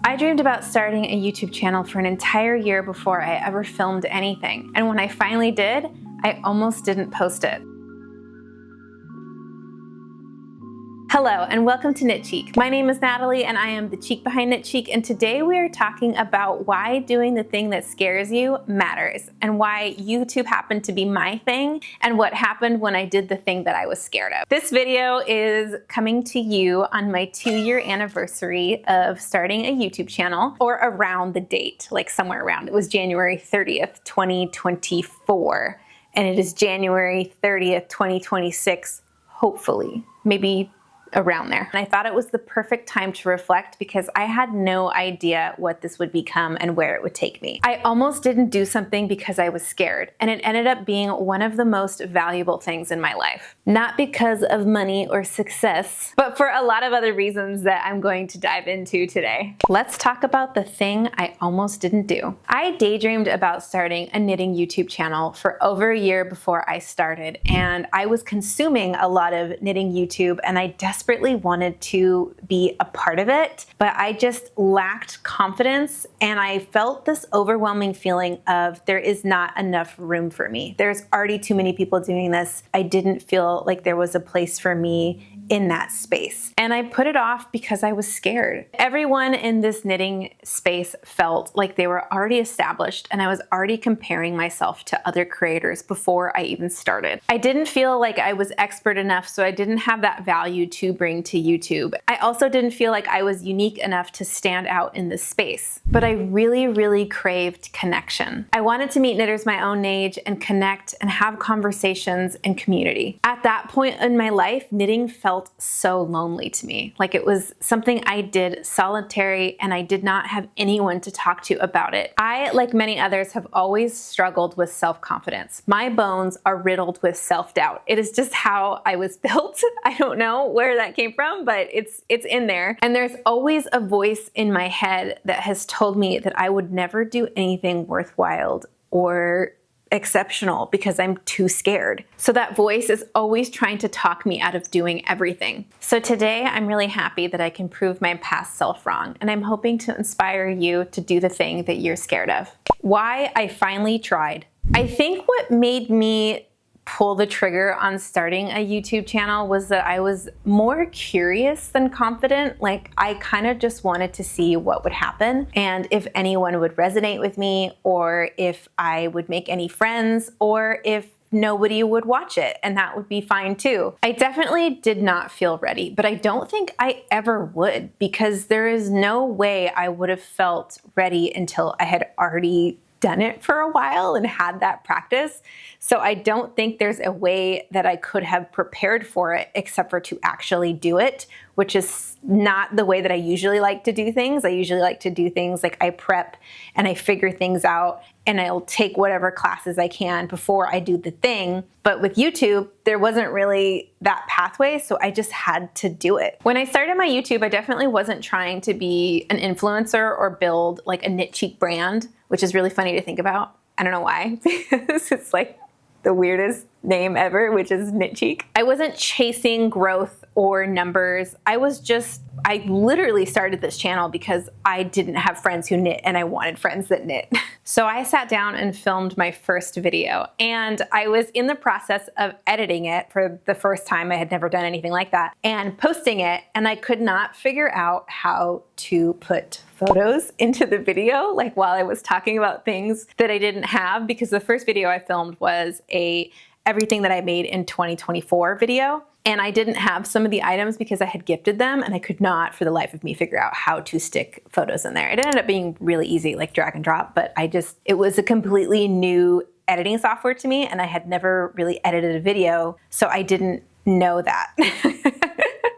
I dreamed about starting a YouTube channel for an entire year before I ever filmed anything. And when I finally did, I almost didn't post it. Hello and welcome to Knit Cheek. My name is Natalie and I am the cheek behind Knit Cheek, and today we are talking about why doing the thing that scares you matters and why YouTube happened to be my thing and what happened when I did the thing that I was scared of. This video is coming to you on my 2-year anniversary of starting a YouTube channel, or around the date, like somewhere around. It was January 30th, 2024, and it is January 30th, 2026, hopefully, maybe around there. And I thought it was the perfect time to reflect because I had no idea what this would become and where it would take me. I almost didn't do something because I was scared, and it ended up being one of the most valuable things in my life. Not because of money or success, but for a lot of other reasons that I'm going to dive into today. Let's talk about the thing I almost didn't do. I daydreamed about starting a knitting YouTube channel for over a year before I started, and I was consuming a lot of knitting YouTube, and I desperately wanted to be a part of it, but I just lacked confidence, and I felt this overwhelming feeling of there is not enough room for me. There's already too many people doing this. I didn't feel like there was a place for me in that space. And I put it off because I was scared. Everyone in this knitting space felt like they were already established, and I was already comparing myself to other creators before I even started. I didn't feel like I was expert enough, so I didn't have that value to bring to YouTube. I also didn't feel like I was unique enough to stand out in this space. But I really craved connection. I wanted to meet knitters my own age and connect and have conversations and community. At that point in my life, knitting felt so lonely to me. Like it was something I did solitary, and I did not have anyone to talk to about it. I, like many others, have always struggled with self-confidence. My bones are riddled with self-doubt. It is just how I was built. I don't know where that came from, but it's in there. And there's always a voice in my head that has told me that I would never do anything worthwhile or exceptional because I'm too scared. So that voice is always trying to talk me out of doing everything. So today I'm really happy that I can prove my past self wrong, and I'm hoping to inspire you to do the thing that you're scared of. Why I finally tried. I think what made me pull the trigger on starting a YouTube channel was that I was more curious than confident. Like I kind of just wanted to see what would happen and if anyone would resonate with me, or if I would make any friends, or if nobody would watch it, and that would be fine too. I definitely did not feel ready, but I don't think I ever would, because there is no way I would have felt ready until I had already done it for a while and had that practice. So I don't think there's a way that I could have prepared for it except for to actually do it, which is not the way that I usually like to do things. I usually like to do things like I prep and I figure things out, and I'll take whatever classes I can before I do the thing. But with YouTube, there wasn't really that pathway, so I just had to do it. When I started my YouTube, I definitely wasn't trying to be an influencer or build like a Knit Cheek brand, which is really funny to think about. I don't know why, because it's like the weirdest name ever, which is Knit Cheek. I wasn't chasing growth or numbers. I literally started this channel because I didn't have friends who knit, and I wanted friends that knit. So I sat down and filmed my first video, and I was in the process of editing it for the first time. I had never done anything like that, and posting it, and I could not figure out how to put photos into the video, like while I was talking about things that I didn't have, because the first video I filmed was a everything that I made in 2024 video. And I didn't have some of the items because I had gifted them, and I could not for the life of me figure out how to stick photos in there. It ended up being really easy, like drag and drop, but it was a completely new editing software to me, and I had never really edited a video, so I didn't know that.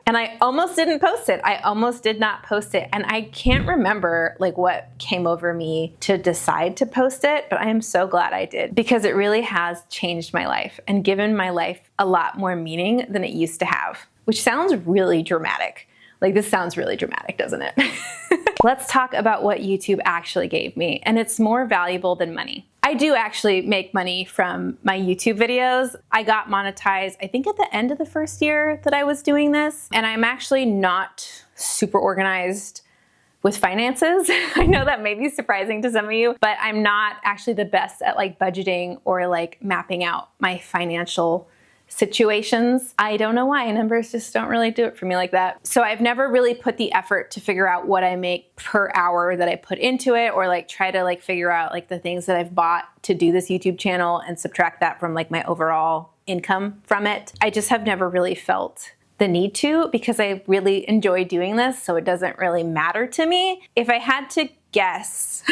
And I almost didn't post it. I almost did not post it. And I can't remember like what came over me to decide to post it, but I am so glad I did, because it really has changed my life and given my life a lot more meaning than it used to have, which sounds really dramatic. Like this sounds really dramatic, doesn't it? Let's talk about what YouTube actually gave me, and it's more valuable than money. I do actually make money from my YouTube videos. I got monetized, I think at the end of the first year that I was doing this, and I'm actually not super organized with finances. I know that may be surprising to some of you, but I'm not actually the best at like budgeting or like mapping out my financial situations. I don't know why. Numbers just don't really do it for me like that. So I've never really put the effort to figure out what I make per hour that I put into it, or like try to like figure out like the things that I've bought to do this YouTube channel and subtract that from like my overall income from it. I just have never really felt the need to, because I really enjoy doing this, so it doesn't really matter to me. If I had to guess,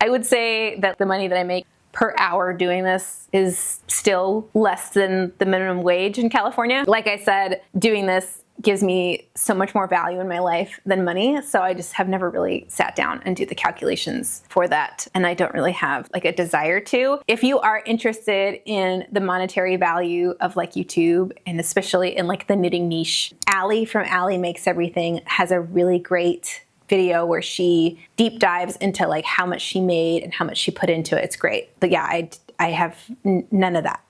I would say that the money that I make per hour doing this is still less than the minimum wage in California. Like I said, doing this gives me so much more value in my life than money. So I just have never really sat down and do the calculations for that. And I don't really have like a desire to. If you are interested in the monetary value of like YouTube, and especially in like the knitting niche, Allie from Allie Makes Everything has a really great video where she deep dives into like how much she made and how much she put into it. It's great. But yeah, I have none of that.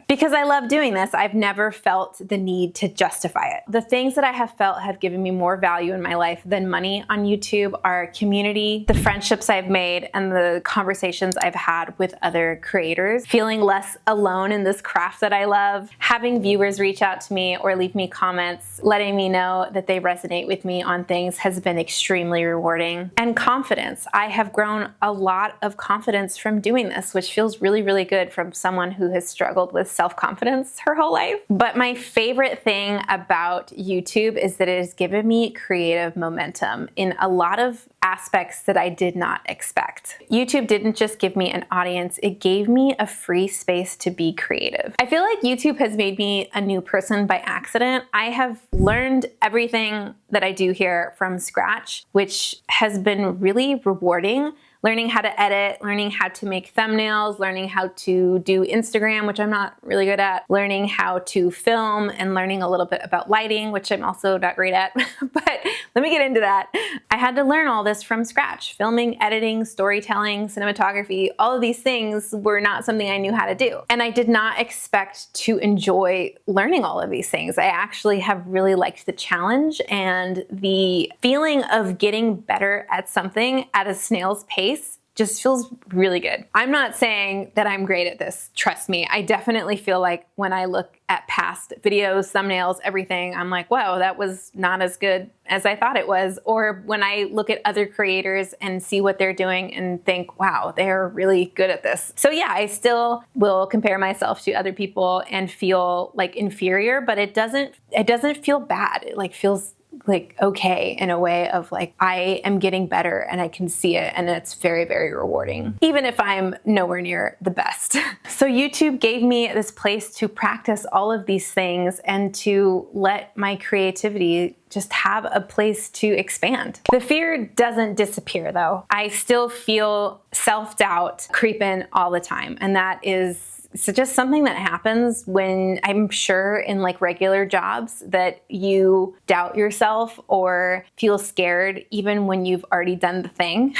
Because I love doing this, I've never felt the need to justify it. The things that I have felt have given me more value in my life than money on YouTube are community, the friendships I've made, and the conversations I've had with other creators, feeling less alone in this craft that I love, having viewers reach out to me or leave me comments, letting me know that they resonate with me on things has been extremely rewarding. And confidence. I have grown a lot of confidence from doing this, which feels really, really good from someone who has struggled with self-confidence her whole life. But my favorite thing about YouTube is that it has given me creative momentum in a lot of aspects that I did not expect. YouTube didn't just give me an audience, it gave me a free space to be creative. I feel like YouTube has made me a new person by accident. I have learned everything that I do here from scratch, which has been really rewarding. Learning how to edit, learning how to make thumbnails, learning how to do Instagram, which I'm not really good at, learning how to film, and learning a little bit about lighting, which I'm also not great at. But let me get into that. I had to learn all this from scratch. Filming, editing, storytelling, cinematography, all of these things were not something I knew how to do. And I did not expect to enjoy learning all of these things. I actually have really liked the challenge and the feeling of getting better at something at a snail's pace just feels really good. I'm not saying that I'm great at this, trust me. I definitely feel like when I look at past videos, thumbnails, everything, I'm like, whoa, that was not as good as I thought it was. Or when I look at other creators and see what they're doing and think, wow, they're really good at this. So yeah, I still will compare myself to other people and feel like inferior, but it doesn't feel bad. It like feels like okay in a way of like I am getting better and I can see it, and it's very, very rewarding, even if I'm nowhere near the best. So YouTube gave me this place to practice all of these things and to let my creativity just have a place to expand. The fear doesn't disappear though. I still feel self-doubt creep in all the time, and that is just something that happens when, I'm sure in like regular jobs, that you doubt yourself or feel scared even when you've already done the thing.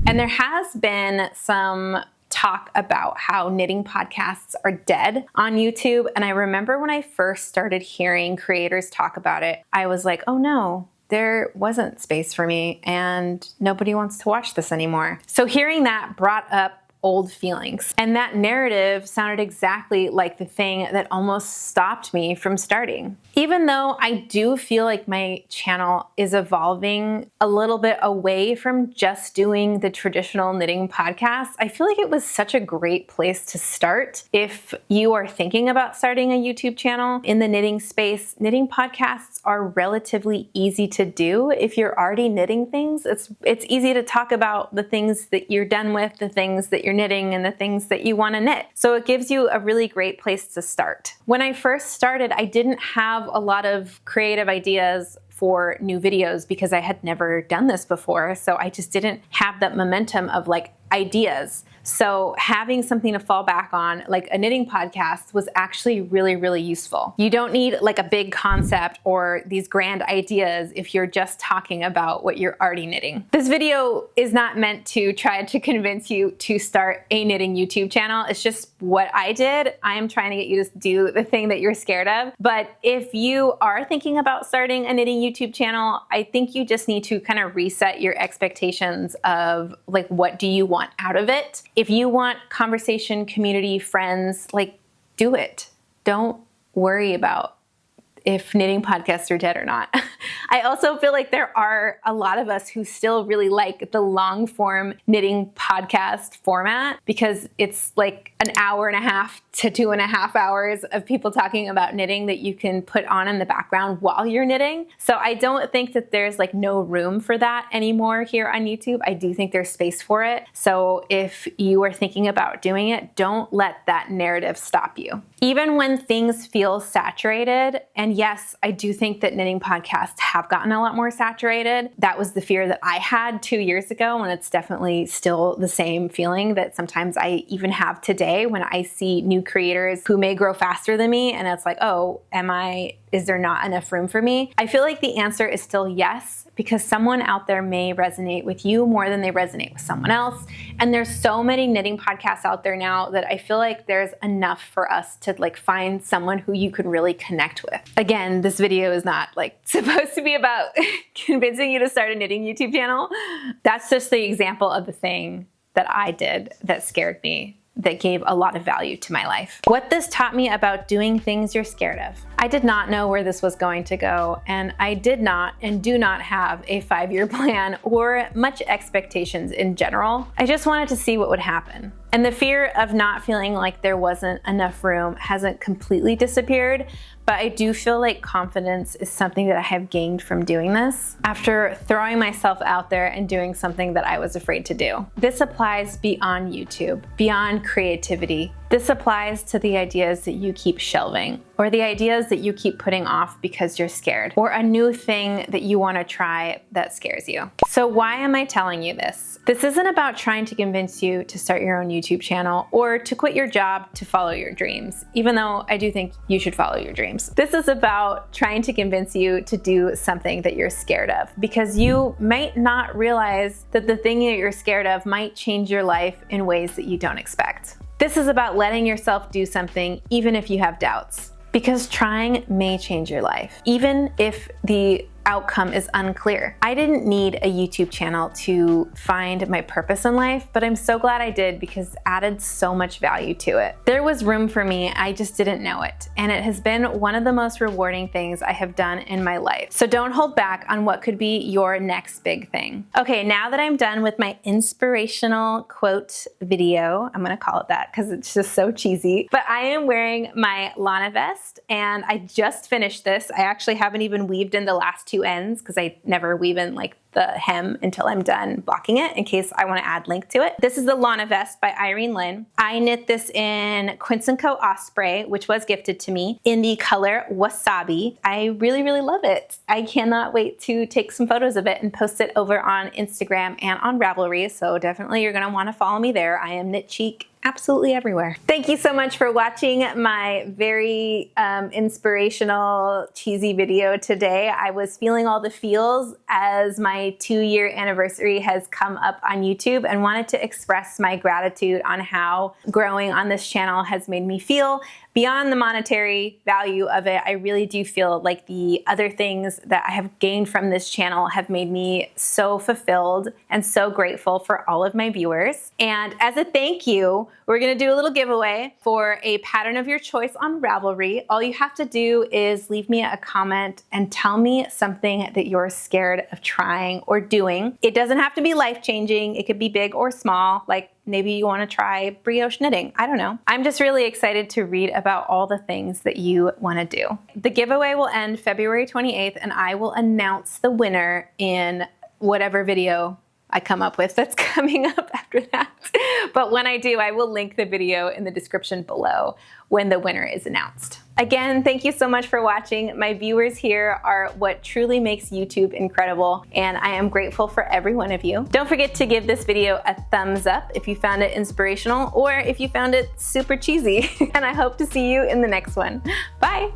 And there has been some talk about how knitting podcasts are dead on YouTube. And I remember when I first started hearing creators talk about it, I was like, oh no, there wasn't space for me and nobody wants to watch this anymore. So hearing that brought up old feelings. And that narrative sounded exactly like the thing that almost stopped me from starting. Even though I do feel like my channel is evolving a little bit away from just doing the traditional knitting podcast, I feel like it was such a great place to start. If you are thinking about starting a YouTube channel in the knitting space, knitting podcasts are relatively easy to do. If you're already knitting things, it's easy to talk about the things that you're done with, the things that you're knitting, and the things that you want to knit. So it gives you a really great place to start. When I first started, I didn't have a lot of creative ideas for new videos because I had never done this before. So I just didn't have that momentum of like ideas. So having something to fall back on, like a knitting podcast, was actually really, really useful. You don't need like a big concept or these grand ideas if you're just talking about what you're already knitting. This video is not meant to try to convince you to start a knitting YouTube channel. It's just what I did. I am trying to get you to do the thing that you're scared of. But if you are thinking about starting a knitting YouTube channel, I think you just need to kind of reset your expectations of like, what do you want out of it? If you want conversation, community, friends, like, do it. Don't worry about if knitting podcasts are dead or not. I also feel like there are a lot of us who still really like the long form knitting podcast format because it's like an hour and a half to 2.5 hours of people talking about knitting that you can put on in the background while you're knitting. So I don't think that there's like no room for that anymore here on YouTube. I do think there's space for it. So if you are thinking about doing it, don't let that narrative stop you. Even when things feel saturated, and yes, I do think that knitting podcasts have gotten a lot more saturated. That was the fear that I had 2 years ago, and it's definitely still the same feeling that sometimes I even have today when I see new creators who may grow faster than me, and it's like, oh, is there not enough room for me? I feel like the answer is still yes, because someone out there may resonate with you more than they resonate with someone else. And there's so many knitting podcasts out there now that I feel like there's enough for us to like find someone who you could really connect with. Again, this video is not like supposed to be about convincing you to start a knitting YouTube channel. That's just the example of the thing that I did that scared me, that gave a lot of value to my life. What this taught me about doing things you're scared of. I did not know where this was going to go, and I did not and do not have a 5-year plan or much expectations in general. I just wanted to see what would happen. And the fear of not feeling like there wasn't enough room hasn't completely disappeared, but I do feel like confidence is something that I have gained from doing this after throwing myself out there and doing something that I was afraid to do. This applies beyond YouTube, beyond creativity. This applies to the ideas that you keep shelving, or the ideas that you keep putting off because you're scared, or a new thing that you want to try that scares you. So why am I telling you this? This isn't about trying to convince you to start your own YouTube channel or to quit your job to follow your dreams, even though I do think you should follow your dreams. This is about trying to convince you to do something that you're scared of, because you might not realize that the thing that you're scared of might change your life in ways that you don't expect. This is about letting yourself do something even if you have doubts, because trying may change your life, even if the outcome is unclear. I didn't need a YouTube channel to find my purpose in life, but I'm so glad I did because it added so much value to it. There was room for me, I just didn't know it. And it has been one of the most rewarding things I have done in my life. So don't hold back on what could be your next big thing. Okay, now that I'm done with my inspirational quote video, I'm gonna call it that because it's just so cheesy, but I am wearing my Lana vest and I just finished this. I actually haven't even weaved in the last 2 ends because I never weave in like the hem until I'm done blocking it in case I want to add link to it. This is the Lana vest by Irene Lynn. I knit this in Quince & Co. Osprey, which was gifted to me, in the color Wasabi. I really, really love it. I cannot wait to take some photos of it and post it over on Instagram and on Ravelry, so definitely you're going to want to follow me there. I am Knit Cheek absolutely everywhere. Thank you so much for watching my very inspirational, cheesy video today. I was feeling all the feels as my 2-year anniversary has come up on YouTube and wanted to express my gratitude on how growing on this channel has made me feel. Beyond the monetary value of it, I really do feel like the other things that I have gained from this channel have made me so fulfilled and so grateful for all of my viewers. And as a thank you, we're gonna do a little giveaway for a pattern of your choice on Ravelry. All you have to do is leave me a comment and tell me something that you're scared of trying or doing. It doesn't have to be life-changing. It could be big or small, like maybe you want to try brioche knitting. I don't know. I'm just really excited to read about all the things that you want to do. The giveaway will end February 28th, and I will announce the winner in whatever video I come up with that's coming up after that. But when I do, I will link the video in the description below when the winner is announced. Again, thank you so much for watching. My viewers here are what truly makes YouTube incredible, and I am grateful for every one of you. Don't forget to give this video a thumbs up if you found it inspirational or if you found it super cheesy. And I hope to see you in the next one. Bye.